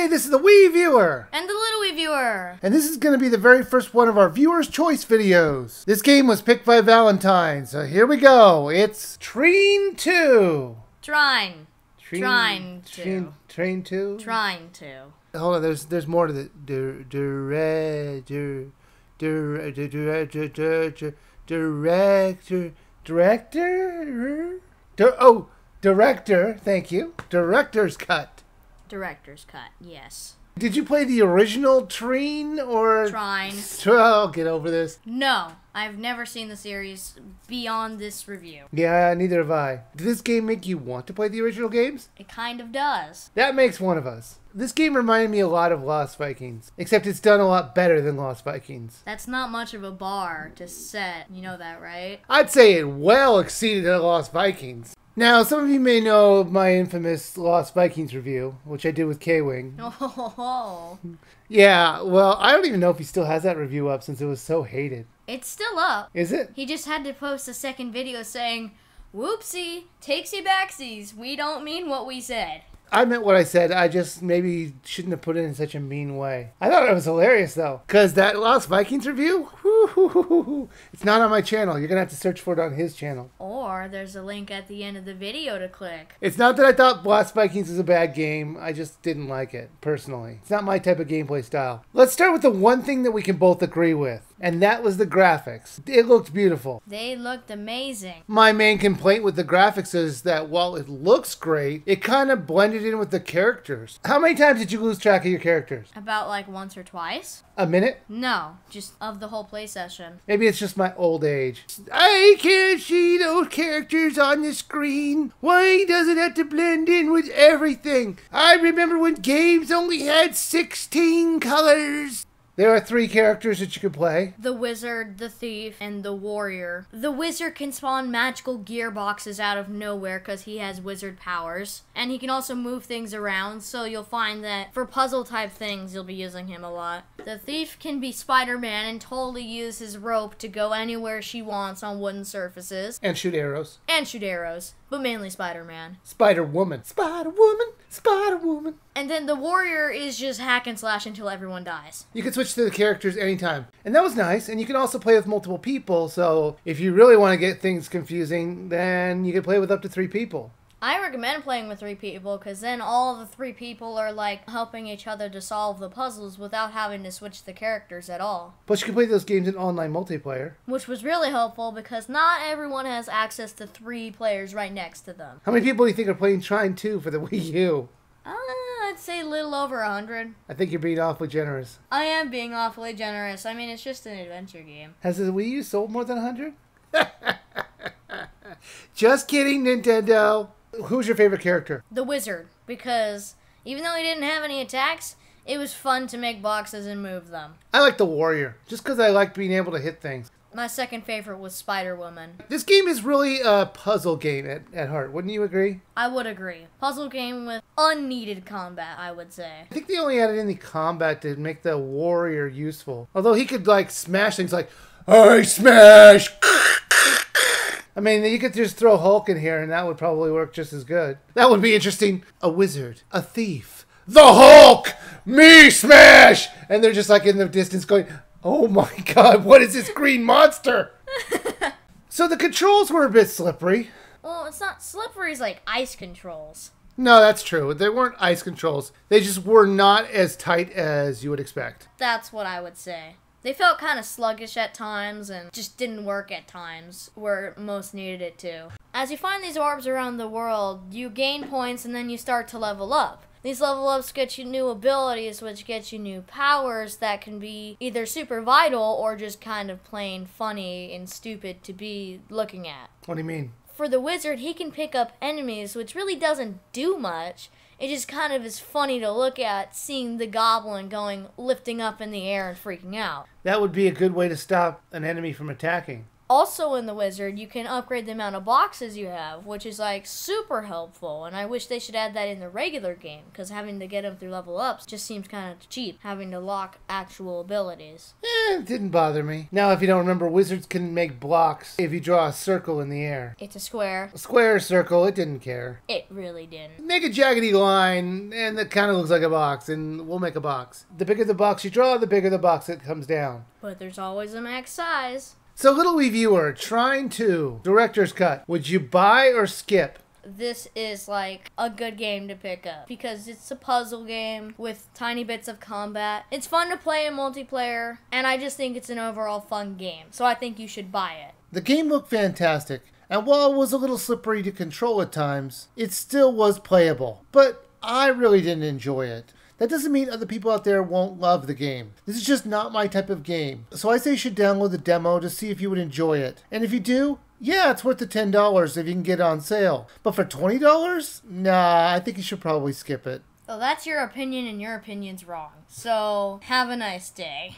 Hey, this is the Wiiviewer And the LilWiiviewer. and this is going to be the very first one of our Viewer's Choice videos. This game was picked by Valentine, so here we go. It's Trine 2. Trine. Trine 2. Trine 2? Trine 2. Hold on, there's more to the director, thank you. Director's cut. Director's cut, yes. Did you play the original Trine or Trine. Oh, get over this. No, I've never seen the series beyond this review. Yeah, neither have I. Did this game make you want to play the original games? It kind of does. That makes one of us. This game reminded me a lot of Lost Vikings, except it's done a lot better than Lost Vikings. That's not much of a bar to set. You know that, right? I'd say it well exceeded Lost Vikings. Now, some of you may know my infamous Lost Vikings review, which I did with K-Wing. Oh. Yeah, well, I don't even know if he still has that review up since it was so hated. It's still up. Is it? He just had to post a second video saying, "Whoopsie, takesy backsies, we don't mean what we said." I meant what I said, I just maybe shouldn't have put it in such a mean way. I thought it was hilarious though, because that Lost Vikings review, it's not on my channel. You're going to have to search for it on his channel. Or there's a link at the end of the video to click. It's not that I thought Lost Vikings was a bad game, I just didn't like it, personally. It's not my type of gameplay style. Let's start with the one thing that we can both agree with, and that was the graphics. It looked beautiful. They looked amazing. My main complaint with the graphics is that while it looks great, it kind of blended in with the characters. How many times did you lose track of your characters? About like once or twice? A minute? No, just of the whole play session. Maybe it's just my old age. I can't see those characters on the screen. Why does it have to blend in with everything? I remember when games only had 16 colors. There are 3 characters that you can play. The wizard, the thief, and the warrior. The wizard can spawn magical gearboxes out of nowhere because he has wizard powers. And he can also move things around, so you'll find that for puzzle type things, you'll be using him a lot. The thief can be Spider-Man and totally use his rope to go anywhere she wants on wooden surfaces. And shoot arrows. And shoot arrows, but mainly Spider-Man. Spider-Woman. Spider-Woman. Spider-Woman. And then the warrior is just hack and slash until everyone dies. You can switch to the characters anytime. And that was nice. And you can also play with multiple people. So if you really want to get things confusing, then you can play with up to 3 people. I recommend playing with 3 people because then all the 3 people are like helping each other to solve the puzzles without having to switch the characters at all. Plus you can play those games in online multiplayer. Which was really helpful because not everyone has access to 3 players right next to them. How many people do you think are playing Trine 2 for the Wii U? I'd say a little over 100. I think you're being awfully generous. I am being awfully generous. I mean, it's just an adventure game. Has the Wii U sold more than 100? Just kidding, Nintendo. Who's your favorite character? The wizard, because even though he didn't have any attacks, it was fun to make boxes and move them. I like the warrior, just because I like being able to hit things. My second favorite was Spider-Woman. This game is really a puzzle game at heart, wouldn't you agree? I would agree. Puzzle game with unneeded combat, I would say. I think they only added in the combat to make the warrior useful. Although he could like smash things like, I smash! I mean, you could just throw Hulk in here and that would probably work just as good. That would be interesting. A wizard, a thief, the Hulk, me smash! And they're just like in the distance going, oh my god, what is this green monster? So the controls were a bit slippery. Well, it's not slippery, it's like ice controls. No, that's true. They weren't ice controls. They just were not as tight as you would expect. That's what I would say. They felt kind of sluggish at times and just didn't work at times where most needed it to. As you find these orbs around the world, you gain points and then you start to level up. These level ups get you new abilities, which get you new powers that can be either super vital or just kind of plain funny and stupid to be looking at. What do you mean? For the wizard, he can pick up enemies, which really doesn't do much. It just kind of is funny to look at, seeing the goblin lifting up in the air and freaking out. That would be a good way to stop an enemy from attacking. Also in the Wizard, you can upgrade the amount of boxes you have, which is like super helpful. And I wish they should add that in the regular game, because having to get them through level ups just seems kind of cheap, having to lock actual abilities. It didn't bother me. Now, if you don't remember, wizards can make blocks if you draw a circle in the air. It's a square. A square circle, it didn't care. It really didn't. Make a jaggedy line, and it kind of looks like a box, and we'll make a box. The bigger the box you draw, the bigger the box that comes down. But there's always a max size. So, Little Wiiviewer, Trine 2, Director's Cut. Would you buy or skip? This is like a good game to pick up because it's a puzzle game with tiny bits of combat. It's fun to play in multiplayer, and I just think it's an overall fun game. So I think you should buy it. The game looked fantastic, and while it was a little slippery to control at times, it still was playable. But I really didn't enjoy it. That doesn't mean other people out there won't love the game. This is just not my type of game. So I say you should download the demo to see if you would enjoy it. And if you do, yeah, it's worth the $10 if you can get it on sale. But for $20? Nah, I think you should probably skip it. Well, that's your opinion, and your opinion's wrong. So, have a nice day.